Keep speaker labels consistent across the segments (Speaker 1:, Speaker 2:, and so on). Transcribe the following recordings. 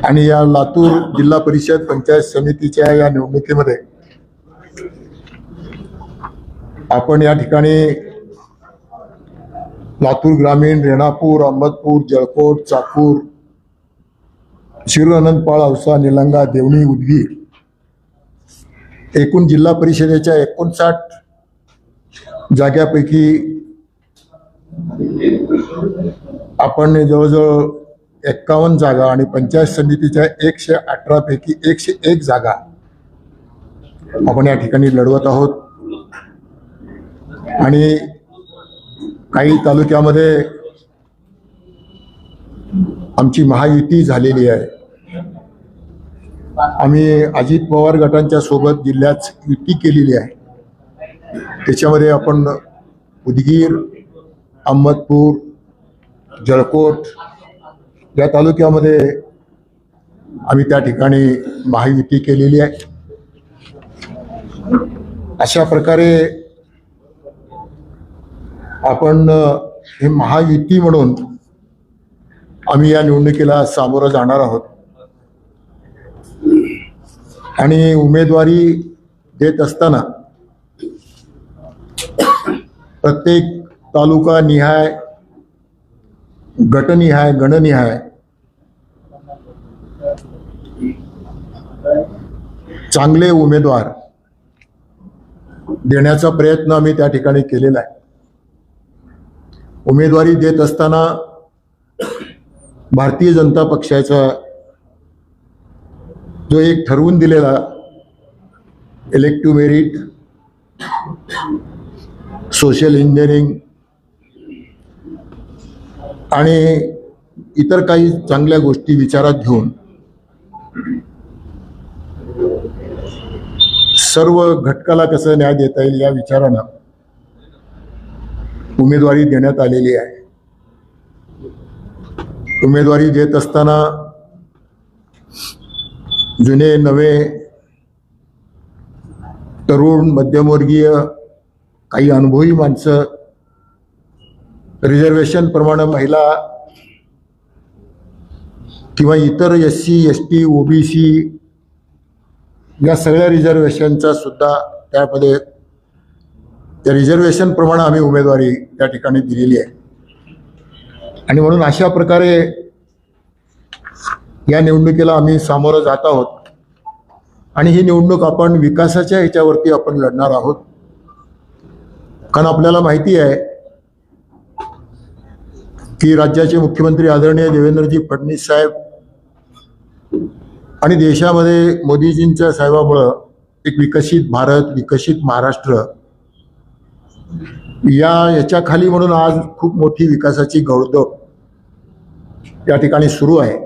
Speaker 1: आणि या लातूर जिल्हा परिषद पंचायत समितीच्या या निवडणुकीमध्ये आपण या ठिकाणी लातूर ग्रामीण, रेणापूर, अहमदपूर, जळकोट, चाकूर, शिरूर, अनंतपाळ, औसा, निलंगा, देवणी, उदगीर एकूण जिल्हा परिषदेच्या 59 जाग्यापैकी आपण जवळजवळ 51 जागा आणि पंचायत समितीच्या 118 पैकी 101 जागा आपण या ठिकाणी लढवत आहोत। आणि काही तालुक्यामध्ये आमची महायुती झालेली आहे। आम्ही अजित पवार गटांच्या सोबत जिल्ह्यात युती केलेली आहे। त्याच्यामध्ये आपण उदगीर, अहमदपूर, जळकोट या तालुक्यामध्ये आम्ही त्या ठिकाणी महायुती केलेली आहे। अशा प्रकारे आपण हे महायुती म्हणून आम्ही या निवडणुकीला सामोरं जाणार आहोत। आणि उमेदवारी देत असताना प्रत्येक तालुका निहाय, गटनिहाय, गणनिहाय चांगले उमेदवार देण्याचा प्रयत्न आम्ही त्या ठिकाणी केलेला आहे। उमेदवारी देत असताना भारतीय जनता पक्षाचा जो एक ठरवून दिलेला इलेक्टिव्ह मेरिट, सोशल इंजिनिअरिंग आणि इतर काही चांगल्या गोष्टी विचारात घेऊन सर्व घटकाला कसं न्याय देता येईल या विचारानं उमेदवारी देण्यात आलेली आहे। उमेदवारी देत असताना जुने, नवे, तरुण, मध्यमवर्गीय, काही अनुभवी माणसं, रिझर्वेशन प्रमाणे महिला किंवा इतर SC, ST, OBC या सगळ्या रिझर्वेशनचा सुद्धा त्यामध्ये त्या रिझर्वेशन प्रमाणे आम्ही उमेदवारी त्या ठिकाणी दिलेली आहे। आणि म्हणून अशा प्रकारे या निवडणुकीला आम्ही सामोरं जात आहोत। आणि ही निवडणूक आपण विकासाच्या ह्याच्यावरती आपण लढणार आहोत। कारण आपल्याला माहिती आहे की राज्याचे मुख्यमंत्री आदरणीय देवेंद्रजी फडणवीस साहेब आणि देशामध्ये मोदीजींच्या साहेबामुळं एक विकसित भारत, विकसित महाराष्ट्र याच्याखाली म्हणून आज खूप मोठी विकासाची घौडदौड या ठिकाणी सुरू आहे।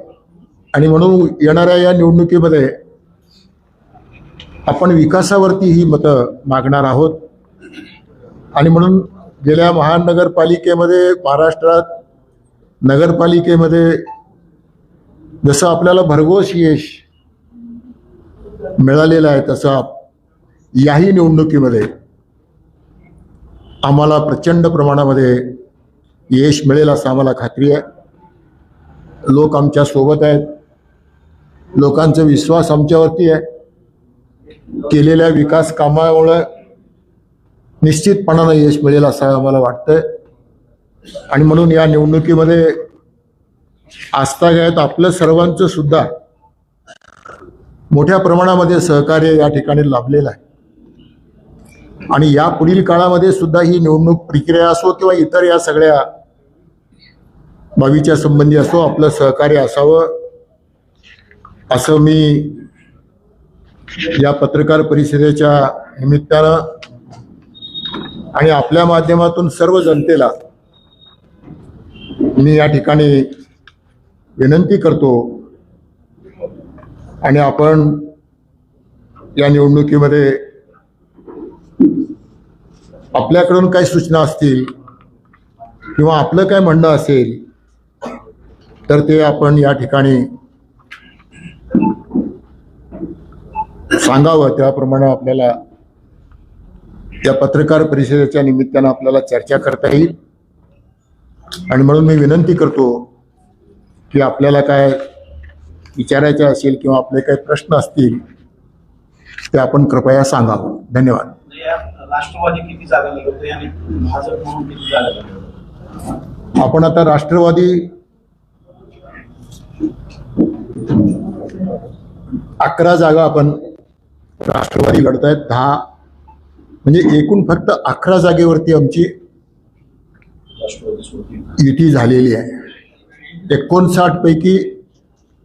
Speaker 1: आणि म्हणून येणाऱ्या या निवडणुकीमध्ये आपण विकासावरती ही मतं मागणार आहोत। आणि म्हणून गेल्या महानगरपालिकेमध्ये, महाराष्ट्रात नगरपालिकेमध्ये जसं आपल्याला भरघोस यश मिळालेलं आहे तसं याही निवडणुकीमध्ये आम्हाला प्रचंड प्रमाणामध्ये यश मिळेल असं आम्हाला खात्री आहे। लोक आमच्या सोबत आहेत, लोकांचा विश्वास आमच्यावरती आहे। केलेल्या विकास कामामुळे निश्चितपणानं यश मिळेल असं आम्हाला वाटतंय। आणि म्हणून या निवडणुकीमध्ये आस्थागत आपलं सर्वांचं सुद्धा मोठ्या प्रमाणामध्ये सहकार्य या ठिकाणी लाभलेलं आहे। आणि या पुढील काळामध्ये सुद्धा ही निवडणूक प्रक्रिया असो किंवा इतर या सगळ्या बाबीच्या संबंधी असो, आपलं सहकार्य असावं असं मी या पत्रकार परिषदेच्या निमित्तानं आणि आपल्या माध्यमातून सर्व जनतेला मी या ठिकाणी विनंती करतो। आणि आपण या निवडणुकीमध्ये आपल्याकडून काही सूचना असतील किंवा आपलं काय म्हणणं असेल तर ते आपण या ठिकाणी सांगावं। त्याप्रमाणे आपल्याला या पत्रकार परिषदेच्या निमित्तानं आपल्याला चर्चा करता येईल। आणि म्हणून मी विनंती करतो की आपल्याला काय विचारायचे असेल किंवा आपले काही प्रश्न असतील ते आपण कृपया सांगावं. धन्यवाद.
Speaker 2: राष्ट्रवादी किती जागा निवडते आणि भाजप म्हणून किती जागा निवडते?
Speaker 1: आपण आता राष्ट्रवादी 11 जागा आपण राष्ट्रवादी लढत आहेत. 10 म्हणजे एकूण फक्त 11 जागेवरती आमची युती झालेली आहे. 59 पैकी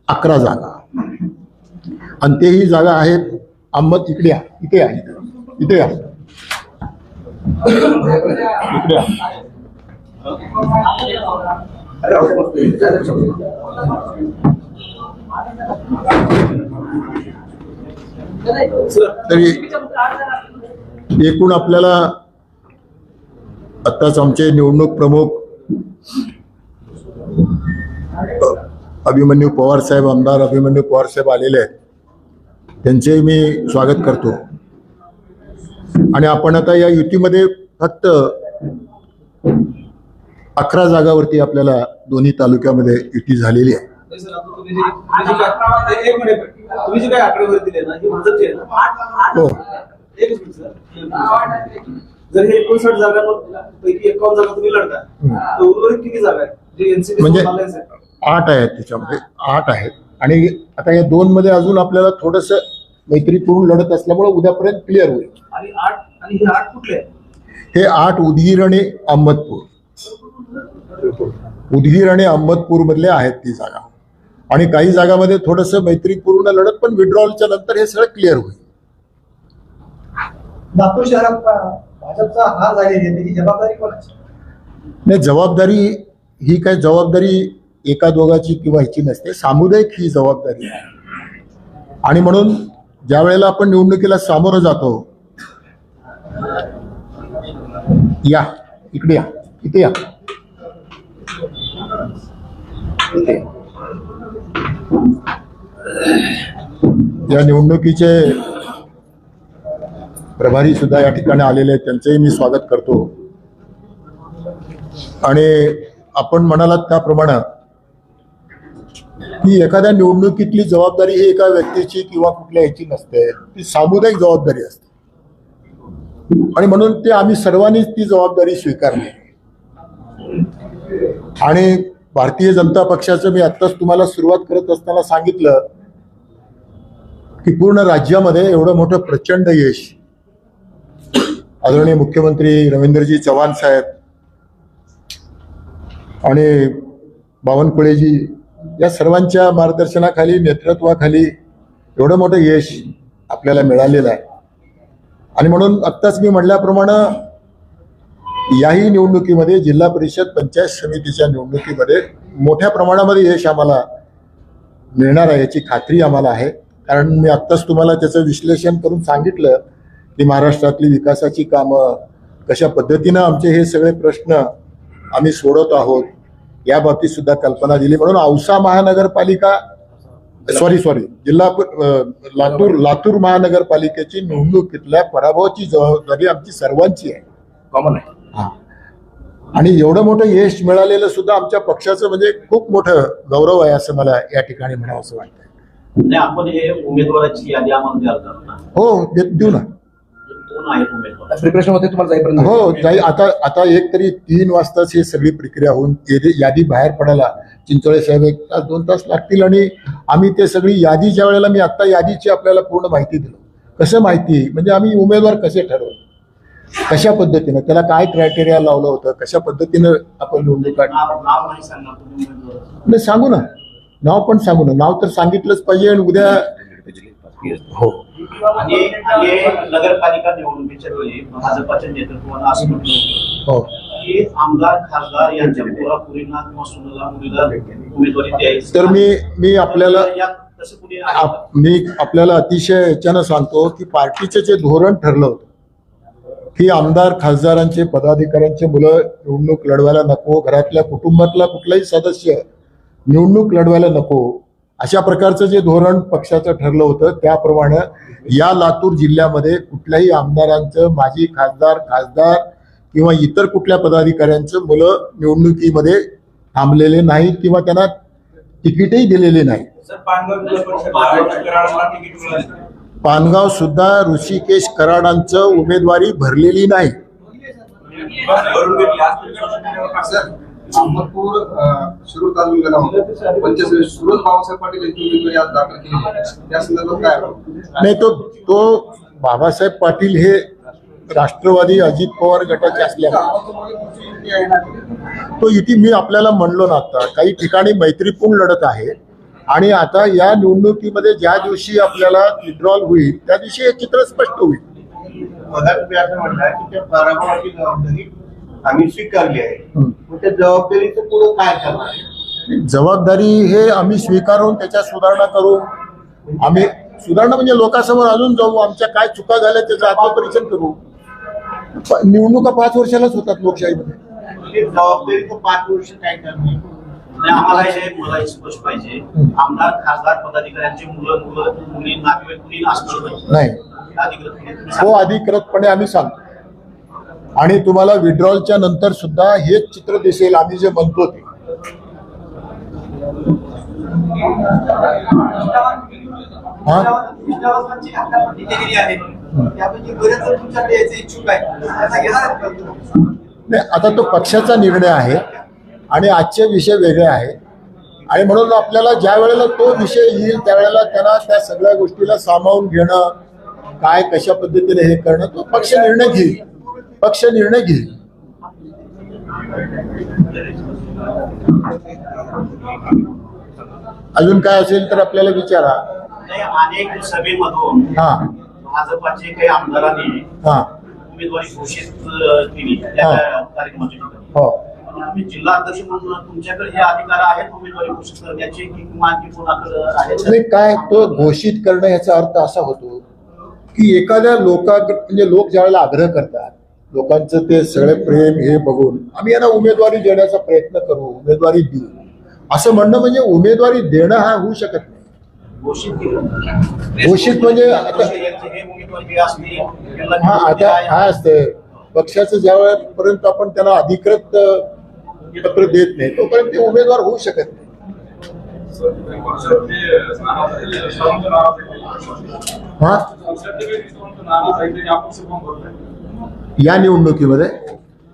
Speaker 1: 11 जागा आणि तेही जागा आहेत अहमद. इकडे या, इथे या, इथे या, इकडे या. तरी एकूण आपल्याला आत्ताच आमचे निवडणूक प्रमुख अभिमन्यू पवार साहेब, आमदार अभिमन्यू पवार साहेब आलेले आहेत. त्यांचे मी स्वागत करतो. आणि आपण आता या युतीमध्ये फक्त 11 जागावरती आपल्याला दोन्ही तालुक्यामध्ये युती झालेली आहे.
Speaker 2: तुम्ही जे काही आकडेवारी दिले ना ही भाजपची आहे ना?
Speaker 1: हो.
Speaker 2: जर हे 59 जागांपैकी 51 जागा तुम्ही लढता तर उर्वरित किती जागा आहेत जे एनसीपी
Speaker 1: म्हणजे 8 आहेत, त्याच्यामध्ये 8 आहेत. आणि आता या 2 मध्ये अजून आपल्याला थोडस मैत्रीपूर्ण लढत असल्यामुळे उद्यापर्यंत क्लिअर होईल.
Speaker 2: आणि 8 हे 8 कुठले आहेत?
Speaker 1: हे 8 उदगीर आणि अहमदपूर, उदगीर आणि अहमदपूर मधले आहेत ती जागा. आणि काही जागामध्ये थोडस मैत्रीपूर्ण लढत, पण विड्रॉलच्या नंतर हे सगळं क्लिअर होईल.
Speaker 3: नागपूर शहरात भाजपचा हार झालेली आहे, त्याची जबाबदारी कोणाची?
Speaker 1: नाही, जबाबदारी ही काय जबाबदारी एका दोघाची किंवा ह्याची नसते, सामुदायिक ही जबाबदारी आहे. आणि म्हणून ज्या वेळेला आपण निवडणुकीला सामोरं जातो, या इकडे या, इथे या, इथे. या निवडणुकीचे प्रभारी सुद्धा या ठिकाणी आलेले आहेत, त्यांचंही मी स्वागत करतो. आणि आपण म्हणालात त्याप्रमाणे की एखाद्या निवडणुकीतली जबाबदारी ही एका व्यक्तीची किंवा कुठल्या ह्याची नसते, ती सामुदायिक जबाबदारी असते. आणि म्हणून ते आम्ही सर्वांनीच ती जबाबदारी स्वीकारली. आणि भारतीय जनता पक्षाचं मी आत्ताच तुम्हाला सुरुवात करत असताना सांगितलं की पूर्ण राज्यामध्ये एवढं मोठं प्रचंड यश आदरणीय मुख्यमंत्री रवींद्रजी चव्हाण साहेब आणि बावनकुळेजी या सर्वांच्या मार्गदर्शनाखाली, नेतृत्वाखाली एवढं मोठं यश आपल्याला मिळालेलं आहे. आणि म्हणून आत्ताच मी म्हटल्याप्रमाणे याही निवडणुकीमध्ये, जिल्हा परिषद पंचायत समितीच्या निवडणुकीमध्ये मोठ्या प्रमाणामध्ये यश आम्हाला मिळणार आहे याची खात्री आम्हाला आहे. कारण मी आत्ताच तुम्हाला त्याचं विश्लेषण करून सांगितलं की महाराष्ट्रातली विकासाची कामं कशा पद्धतीनं आमचे हे सगळे प्रश्न आम्ही सोडवत आहोत या बाबतीत सुद्धा कल्पना दिली. म्हणून औसा महानगरपालिका जिल्हा लातूर महानगरपालिकेची निवडणुकीतल्या पराभवाची जबाबदारी आमची सर्वांची आहे, कॉमन आहे. आणि एवढं मोठं यश मिळालेलं सुद्धा आमच्या पक्षाचं म्हणजे खूप मोठं गौरव आहे असं मला या ठिकाणी म्हणावं असं वाटतं.
Speaker 2: आपण हे उमेदवाराची यादी आम्हाला द्याल ना?
Speaker 1: हो, देऊ ना.
Speaker 3: प्रिपरेशन होते तुम्हाला जाईपर्यंत?
Speaker 1: हो, जाईल. आता एक तरी 3 वाजताच ही सगळी प्रक्रिया होऊन यादी बाहेर पडायला चिंचोळे साहेब 1 तास 2 तास लागतील. आणि आम्ही ते सगळी यादी ज्या वेळेला मी आता यादीची आपल्याला पूर्ण माहिती दिली. कसं माहिती म्हणजे आम्ही उमेदवार कसे ठरवले, कशा पद्धतीनं, त्याला काय क्रायटेरिया लावलं होतं, कशा पद्धतीनं आपण निवडणूक नाही सांगू ना, नाव पण सांगू ना. नाव तर सांगितलंच पाहिजे. आणि उद्या हो,
Speaker 2: आणि नगरपालिका निवडणुकीच्या वेळी भाजपाच्या नेतृत्वानं असं म्हटलं
Speaker 1: हो
Speaker 2: की आमदार खासदार यांच्या पोरापोरींना किंवा सुनेला मुलीला उमेदवारी द्यायची.
Speaker 1: तर मी आपल्याला अतिशय याच्यानं सांगतो की पार्टीचे जे धोरण ठरलं होतं की आमदार खासदारांचे पदाधिकाऱ्यांचे मुलं निवडणूक लढवायला नको, घरातल्या कुटुंबातला कुठलाही सदस्य निवडणूक लढवायला नको, अशा प्रकारचं जे धोरण पक्षाचं ठरलं होतं त्याप्रमाणे या लातूर जिल्ह्यामध्ये कुठल्याही आमदारांचं, माजी खासदार किंवा इतर कुठल्या पदाधिकाऱ्यांचं मुलं निवडणुकीमध्ये थांबलेले नाहीत किंवा त्यांना तिकीटही दिलेली नाही.
Speaker 2: सर पानगाव जिल्हा परिषद कराडाला तिकीट मिळालं.
Speaker 1: पानगाव सुद्धा ऋषिकेश कराडांचं उमेदवारी भरलेली नाही.
Speaker 2: भरून घेतली. आज तुम्ही social media वर टाकलं.
Speaker 4: अहमदपूर शिरूर तालुक्याला पंचायत सुरज बाबासाहेब पाटील यांची उमेदवारी आज दाखल केली आहे. या संदर्भात काय आहे?
Speaker 1: नाही, तो बाबासाहेब पाटील हे राष्ट्रवादी अजित पवार गटाचे असल्यामुळे तो इथे मी आपल्याला म्हणलो ना, आता काही ठिकाणी मैत्रीपूर्ण लढत आहे आणि आता या निवडणुकीमध्ये ज्या दिवशी आपल्याला विड्रॉल होईल त्या दिवशी हे चित्र स्पष्ट होईल.
Speaker 5: तुम्ही असं म्हणला की त्या पराभवाची जबाबदारी आम्ही स्वीकारली आहे. मग त्या जबाबदारीचं पुढे काय करणार आहे?
Speaker 1: जबाबदारी हे आम्ही स्वीकारून त्याच्या सुधारणा करू. आम्ही सुधारणा म्हणजे लोकांसमोर अजून जाऊ, आमच्या काय चुका झाल्या त्याचं आत्मपरीक्षण करू. निवडणुका 5 वर्षालाच होतात लोकशाहीमध्ये.
Speaker 5: ते जबाबदारीचं 5 वर्ष काय करणार?
Speaker 2: आम्हाला मला स्पष्ट पाहिजे, आमदार खासदार पदाधिकाऱ्यांची मुलं मुली नातेवाईक कुणी असणार
Speaker 1: नाही,
Speaker 2: अधिकृत
Speaker 1: हो अधिकृतपणे आम्ही सांगतो आणि तुम्हाला विड्रॉलच्या नंतर सुद्धा हेच चित्र दिसेल आम्ही जे म्हणतो ते. हा,
Speaker 3: विष्णावासांची हक्कापट्टी केलेली आहे. त्यापैकी बरेच जण तुमच्याकडे यायचे इच्छुक आहे. त्याचा घेणार आहेत का तुम्ही?
Speaker 1: नाही, आता तो पक्षाचा निर्णय आहे आणि आजचे विषय वेगळे आहे आणि म्हणून आपल्याला ज्या वेळेला तो विषय येईल त्यावेळेला त्यांना त्या सगळ्या गोष्टीला सामावून घेणं, काय कशा पद्धतीने हे करणं, तो पक्ष निर्णय घेईल. पक्ष निर्णय घेईल. अजून काय असेल तर आपल्याला विचारा.
Speaker 2: अनेक सभेमधून
Speaker 1: हा
Speaker 2: भाजपाचे काही आमदारांनी
Speaker 1: हा
Speaker 2: उमेदवारी घोषित केली त्या कार्यक्रमाच्या ठिकाणी.
Speaker 1: हो,
Speaker 2: तुम्ही जिल्हा अध्यक्ष म्हणून तुमच्याकडे हे अधिकार आहेत उमेदवारी घोषित करण्याचे की आणखी कोणाकडे आहेत?
Speaker 1: नाही, काय तो घोषित करणं याचा अर्थ असा होतो की एखाद्या म्हणजे लोक ज्यावेळेला आग्रह करतात, लोकांचं ते सगळे प्रेम हे बघून आम्ही यांना उमेदवारी देण्याचा प्रयत्न करू, उमेदवारी देऊ असं म्हणणं म्हणजे उमेदवारी देणं हा होऊ शकत नाही.
Speaker 2: घोषित केलं.
Speaker 1: घोषित म्हणजे आता
Speaker 2: हे उमेदवारी असते
Speaker 1: हा आता काय असतंय, पक्षाचं ज्या वेळेपर्यंत आपण त्यांना अधिकृत पत्र देत नाही तोपर्यंत ते उमेदवार होऊ शकत नाही. हा, या निवडणुकीमध्ये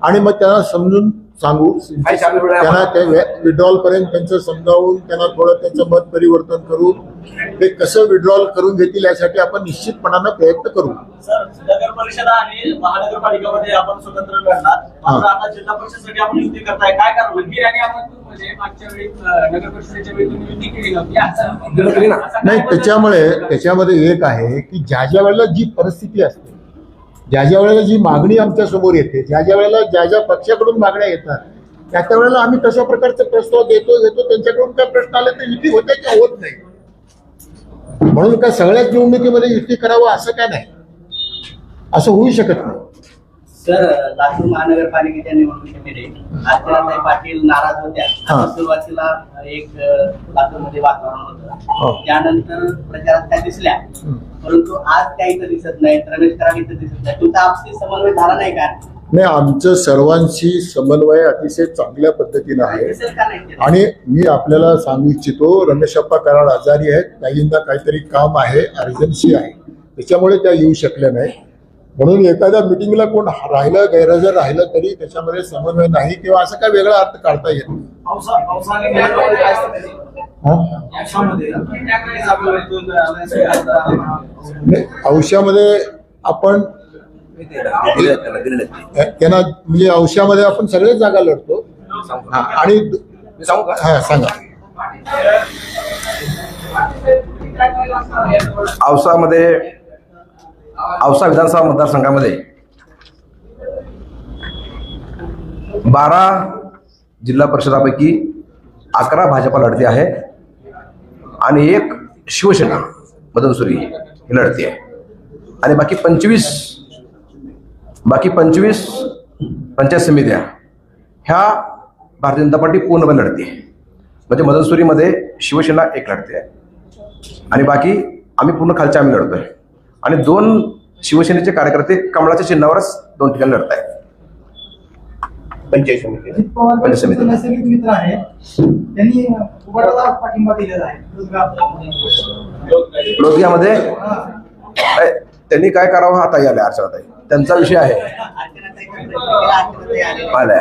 Speaker 1: आणि मग त्यांना समजून सांगू, त्यांना ते विड्रॉल पर्यंत त्यांचं समजावून त्यांना थोडं त्यांचं मत परिवर्तन करून ते कसं विड्रॉल करून घेतील यासाठी आपण निश्चितपणानं प्रयत्न करू.
Speaker 2: सर, नगर परिषद आणि महानगरपालिकामध्ये आपण स्वतंत्र लढणार, मात्र आता जिल्हा परिषदेसाठी आपण युती करताय, काय कारण?
Speaker 6: आणि आपण म्हणजे मागच्या वेळी नगर परिषदेच्या वेळी तुम्ही युती केली नव्हती.
Speaker 1: नाही, त्याच्यामध्ये एक आहे की ज्या ज्या वेळेला जी परिस्थिती असते, ज्या ज्या वेळेला जी मागणी आमच्या समोर येते, ज्या ज्या वेळेला ज्या ज्या पक्षाकडून मागण्या येतात त्या त्या वेळेला आम्ही तशा प्रकारचे प्रस्ताव देतो त्यांच्याकडून काय प्रश्न आले तर युती होते किंवा होत नाही. म्हणून काय सगळ्याच निवडणुकीमध्ये युती करावं असं काय नाही, असं होऊ शकत नाही.
Speaker 7: सर, लातूर महानगरपालिकेच्या निवडणुकीमध्ये अर्चनाताई पाटील नाराज होत्या.
Speaker 1: हा.
Speaker 7: सुरुवातीला एक लातूरमध्ये वातावरण
Speaker 1: हो.
Speaker 7: होतं, त्यानंतर प्रचारात त्या दिसल्या, परंतु आज काही तर दिसत नाही, रमेश कराड इथं दिसत नाही. तुमचा आपसी समन्वय झाला नाही का?
Speaker 1: नाही, आमचं सर्वांशी समन्वय अतिशय चांगल्या पद्धतीनं आहे
Speaker 7: दिसेल का नाही?
Speaker 1: आणि मी आपल्याला सांगू इच्छितो, रमेशप्पा कराड आजारी आहेत, काहींना काहीतरी काम आहे, अर्जन्सी आहे, त्याच्यामुळे त्या येऊ शकल्या नाही. म्हणून एखाद्या मिटिंगला कोण राहिलं, गैरहजर राहिलं तरी त्याच्यामध्ये समन्वय नाही किंवा असं काय वेगळा अर्थ काढता येत नाही.
Speaker 2: पावसाने निवडणुकीमध्ये काय स्थिती?
Speaker 1: हा?
Speaker 2: पावसामध्ये
Speaker 1: औषधामध्ये आपण त्यांना म्हणजे औषधामध्ये आपण सगळेच जागा लढतो. हा, आणि हा सांगा.
Speaker 8: औसा विधानसभा मतदारसंघामध्ये 12 जिल्हा परिषदापैकी 11 भाजपा लढते आहे आणि 1 शिवसेना मदनसुरी ही लढते आहे आणि बाकी 25 पंचायत समित्या ह्या भारतीय जनता पार्टी पूर्णपणे लढते आहे. म्हणजे मदनसुरीमध्ये शिवसेना 1 लढते आहे आणि बाकी आम्ही पूर्ण खालच्या आम्ही लढतोय आणि 2 शिवसेनेचे कार्यकर्ते कमळाच्या चिन्हावरच 2 ठिकाणी लढत आहेत.
Speaker 5: पंचायत समिती
Speaker 3: अजित पवार
Speaker 8: पंचायत समिती.
Speaker 3: गटाचे नैसर्गिक मित्र आहेत. त्यांनी उभाटाला पाठिंबा दिलेला आहे.
Speaker 8: लोकयामध्ये
Speaker 3: हा.
Speaker 8: त्यांनी काय करावं आता यायला अर्चनाताई त्यांचा विषय आहे आलाय.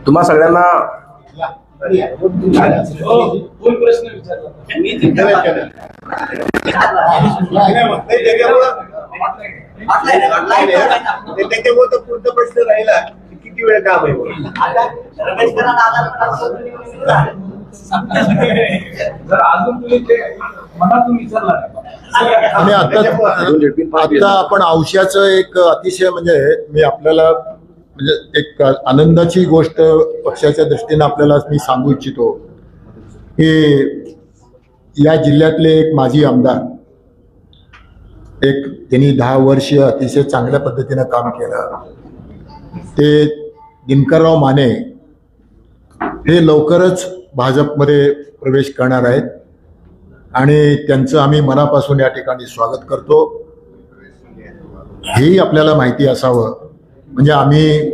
Speaker 8: तुम्हा सगळ्यांना
Speaker 6: दोन प्रश्न विचारला
Speaker 7: मी तिथे
Speaker 5: त्याच्यामुळे तर पुढचा प्रश्न राहिला की किती वेळ काम आहे म्हणून.
Speaker 7: रमेश करायला आधार
Speaker 6: जर अजून तुम्ही ते मनातून विचारला नाही
Speaker 1: आणि आता आपण औषधाचं एक अतिशय म्हणजे मी आपल्याला म्हणजे एक आनंदाची गोष्ट पक्षाच्या दृष्टीने आपल्याला मी सांगू इच्छितो की या जिल्ह्यातले एक माजी आमदार एक त्यांनी 10 वर्ष अतिशय चांगल्या पद्धतीनं काम केलं ते दिनकरराव माने हे लवकरच भाजपमध्ये प्रवेश करणार आहेत आणि त्यांचं आम्ही मनापासून या ठिकाणी स्वागत करतो. हेही आपल्याला माहिती असावं म्हणजे आम्ही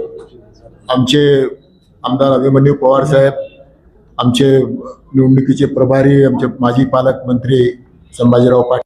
Speaker 1: आमचे आमदार अभिमन्यू पवार साहेब, आमचे निवडणुकीचे प्रभारी, आमचे माजी पालकमंत्री संभाजीराव पाटील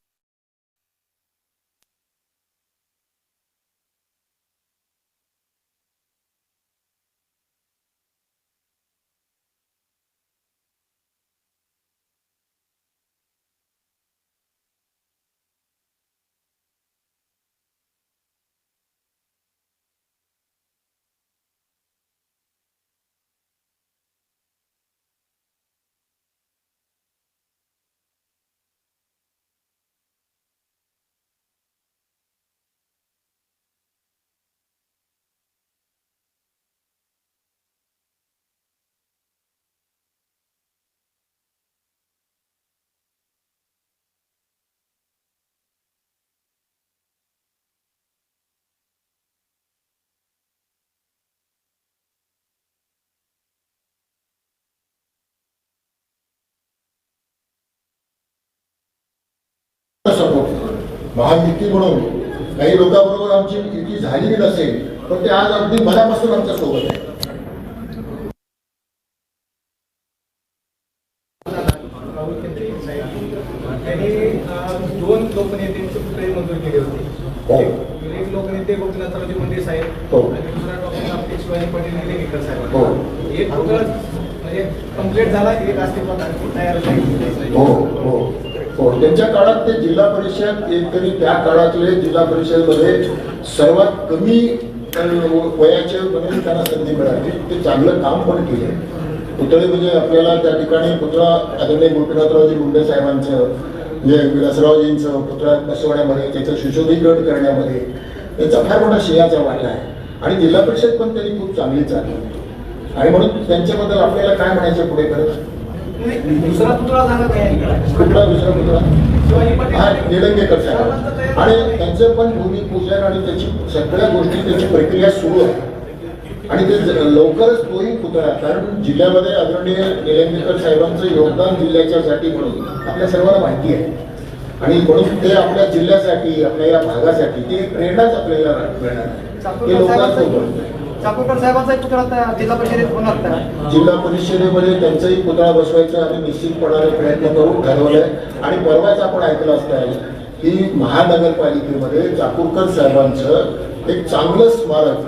Speaker 1: सपोर्ट महायुती म्हणून काही लोकांबरोबर आमची युती झालेली नसेल पण ते आज अगदी मनापासून आमच्या सोबत आहे.
Speaker 3: त्यांनी 2 लोकनेत्यांची पुतळे मंजूर केली होती. एक लोकनेते गोपीनाथरावजी मुंडे साहेब आणि दुसरा डॉक्टर आपटे शिवाजी पाटील निलंगेकर साहेब. एक पुतळा म्हणजे कंप्लीट झाला, एक अस्तित्वात तयार झाला.
Speaker 1: त्यांच्या काळात ते जिल्हा परिषद एक तरी त्या काळातले जिल्हा परिषदमध्ये सर्वात कमी वयाचे म्हणून त्यांना संधी मिळाली. ते चांगलं काम पण केलं. पुतळे म्हणजे आपल्याला त्या ठिकाणी पुतळा आदरणीय गोपीनाथरावजी मुंडे साहेबांचं म्हणजे विलासरावजींचं पुतळा बसवण्यामध्ये त्याचं सुशोभीकरण करण्यामध्ये त्यांचा फार मोठा श्रेयाचा वाटा आहे आणि जिल्हा परिषद पण त्यांनी खूप चांगली चालली आणि म्हणून त्यांच्याबद्दल आपल्याला काय म्हणायचं पुढे करत
Speaker 3: दुसरा पुतळा झाला काय
Speaker 1: कुठला दुसरा पुतळा
Speaker 3: शिवाजी पाटील
Speaker 1: निलंगेकर साहेब आणि त्यांचं पण भूमिपूजन आणि त्याची सगळ्या गोष्टी त्याची प्रक्रिया सुरू आहे आणि ते लवकरच तोही पुतळा कारण जिल्ह्यामध्ये आदरणीय निलंगेकर साहेबांचं योगदान जिल्ह्याच्यासाठी म्हणून आपल्या सर्वांना माहिती आहे आणि म्हणून ते आपल्या जिल्ह्यासाठी आपल्या या भागासाठी ती प्रेरणाच आपल्याला मिळणार आहे.
Speaker 3: चाकूरकर साहेबांचा एक पुतळा जिल्हा परिषदेत होणार का?
Speaker 1: जिल्हा परिषदेमध्ये त्यांचाही पुतळा बसवायचा आम्ही निश्चितपणाने प्रयत्न करून ठरवलाय आणि परवाच आपण ऐकलं असतं की महानगरपालिकेमध्ये चाकूरकर साहेबांचं एक चांगलं स्मारक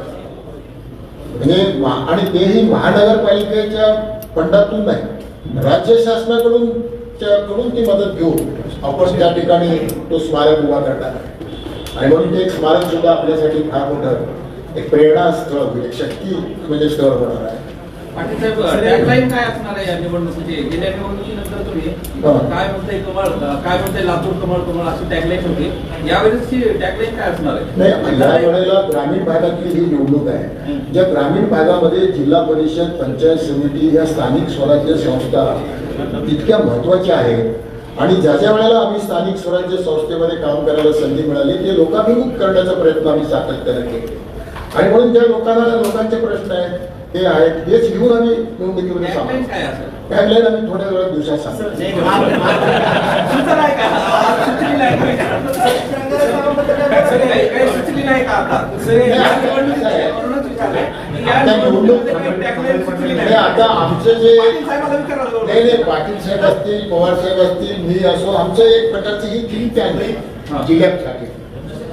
Speaker 1: म्हणजे आणि तेही महानगरपालिकेच्या फंडातून नाही राज्य शासनाकडून ती मदत घेऊन आपण त्या ठिकाणी तो स्मारक उभा करणार आणि म्हणून ते एक स्मारक सुद्धा आपल्यासाठी फार मोठं एक प्रेरणा स्थळ होईल, एक शक्ती म्हणजे स्थळ होणार आहे.
Speaker 6: पाटील साहेब टॅगलाईन काय असणार आहे या निवडणुकीची? गेल्या निवडणुकीनंतर तुम्ही काय म्हणताय कमळ, काय म्हणताय लातूर कमळ कमळ अशी टॅगलाईन होती, यावेळेसची टॅगलाईन काय असणार आहे?
Speaker 1: नाही, या वेळेला ग्रामीण भागातली ही निवडणूक आहे. ज्या ग्रामीण भागामध्ये जिल्हा परिषद, पंचायत समिती या स्थानिक स्वराज्य संस्था इतक्या महत्वाच्या आहेत आणि ज्या वेळेला आम्ही स्थानिक स्वराज्य संस्थेमध्ये काम करायला संधी मिळाली ते लोकाभिमुख करण्याचा प्रयत्न आम्ही सातत्याने केला आणि म्हणून ज्या लोकांचे प्रश्न आहेत ते आहेत तेच घेऊन आम्ही निवडणुकीमध्ये
Speaker 6: टॅगलाईन काय असेल?
Speaker 1: टॅगलाईन आम्ही थोड्या वेळात दिवसात सांगतो.
Speaker 6: काही सुचली चुकली नाही का आता या निवडणुकीत म्हणूनच विचारलंय की या
Speaker 1: आता
Speaker 6: निवडणुकीमध्ये काही tagline चुकली
Speaker 1: नाही,
Speaker 6: नाही.
Speaker 1: आता आमचं जे
Speaker 6: पाटील साहेबाला विचारा जवळ.
Speaker 1: नाही पाटील साहेब असतील, पवार साहेब असतील, मी असो, आमचं एक प्रकारची ही थिंक टँक आहे जिल्ह्यासाठी.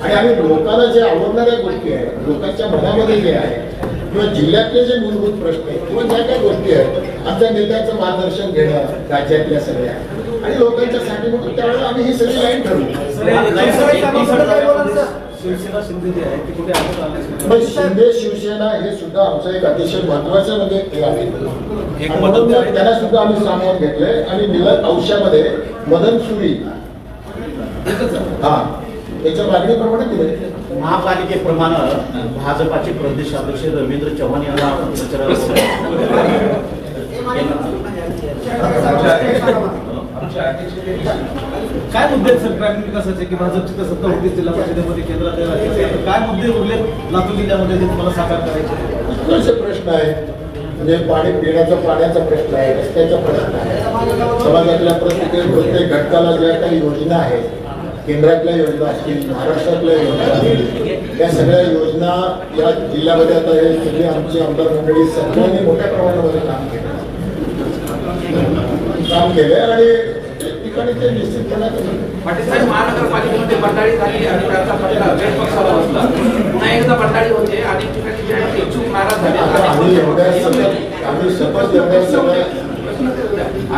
Speaker 1: आणि आम्ही लोकांना जे आवडणाऱ्या गोष्टी आहेत, लोकांच्या मनामध्ये जे आहे किंवा जिल्ह्यातले जे मूलभूत प्रश्न आहेत किंवा ज्या काही गोष्टी आहेत, आमच्या नेत्यांचं मार्गदर्शन घेणं राज्यातल्या सगळ्या आणि लोकांच्यासाठी म्हणून त्यावेळेला आम्ही ही सगळी लाईन ठरवली.
Speaker 3: शिवसेना शिंदे जे आहे ते कुठे आपण आले
Speaker 1: पण शिंदे शिवसेना हे सुद्धा आमचं एक अतिशय महत्वाचं म्हणजे हे आहे.
Speaker 3: एक
Speaker 1: आणि
Speaker 3: मदत
Speaker 1: म्हणून त्यांना सुद्धा आम्ही सामावून घेतलंय आणि निलत औषधामध्ये मदन सुरी हा त्याच्या मागणीप्रमाणे दिले.
Speaker 9: महापालिकेप्रमाणे भाजपाचे प्रदेशाध्यक्ष रवींद्र चव्हाण यांना आपण
Speaker 3: काय मुद्दे आहेत सर ग्रामीण विकासाचे की भाजपची तर सत्ता होती जिल्हा परिषदेमध्ये केंद्रात आहे, राज्यात आहे. काय मुद्दे उरले लातूर जिल्ह्यामध्ये जे तुम्हाला साकार करायचे?
Speaker 1: असे प्रश्न आहेत म्हणजे पाणी पाण्याचा प्रश्न आहे, रस्त्याचा प्रश्न आहे, समाजातल्या प्रत्येक घटकाला ज्या काही योजना आहेत, केंद्रातल्या योजना असतील, महाराष्ट्रातल्या योजना असतील, त्या सगळ्या योजना या जिल्ह्यामध्ये आता हे सगळे आमची आमदार मंडळी सगळ्यांनी मोठ्या प्रमाणामध्ये काम केलंय आणि एक ठिकाणी ते निश्चितपणे
Speaker 6: पाटील साहेब महानगरपालिकेमध्ये बंडाळी झाली आणि त्याचा फटका वेळ पक्षाला बसला. पुन्हा एकदा बंडाळी होते आणि ठिकाणी जे इच्छुक नाराज झाले.
Speaker 1: आता आम्ही शपथ एवढ्या सगळ्या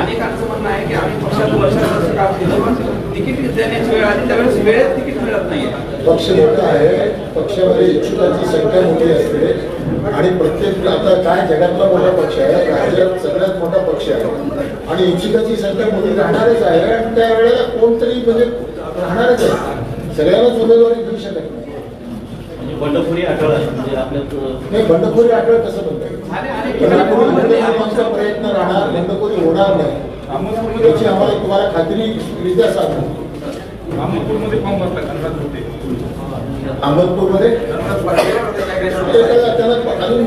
Speaker 6: अनेकांचं म्हणणं आहे की आम्ही पक्षाचं वर्षाचं काम केलं पण तिकीट देण्याची वेळ आली त्यावेळेस वेळेत तिकीट मिळत नाहीये.
Speaker 1: पक्ष मोठा आहे, पक्षामध्ये इच्छुकांची संख्या मोठी असते आणि प्रत्येक आता काय जगातला मोठा पक्ष आहे, राज्यात सगळ्यात मोठा पक्ष आहे आणि इच्छुकांची संख्या मोठी राहणारच आहे आणि त्यावेळेला कोणतरी म्हणजे राहणारच आहे, सगळ्यांनाच उमेदवारी घेऊ शकत नाही.
Speaker 9: बंडखोरी अटळ म्हणजे आपल्या
Speaker 1: नाही, बंडखोरी आठवड कसं म्हणता येईल? बंडखोरी आमचा प्रयत्न राहणार, बंडखोरी होणार नाही याची आम्हाला तुम्हाला खात्रीरित्या सांगतो.
Speaker 3: अहमदपूरमध्ये फॉर्म भरला गणराज होते
Speaker 1: अहमदपूरमध्ये
Speaker 6: गणराज पाटील
Speaker 1: त्याला अजून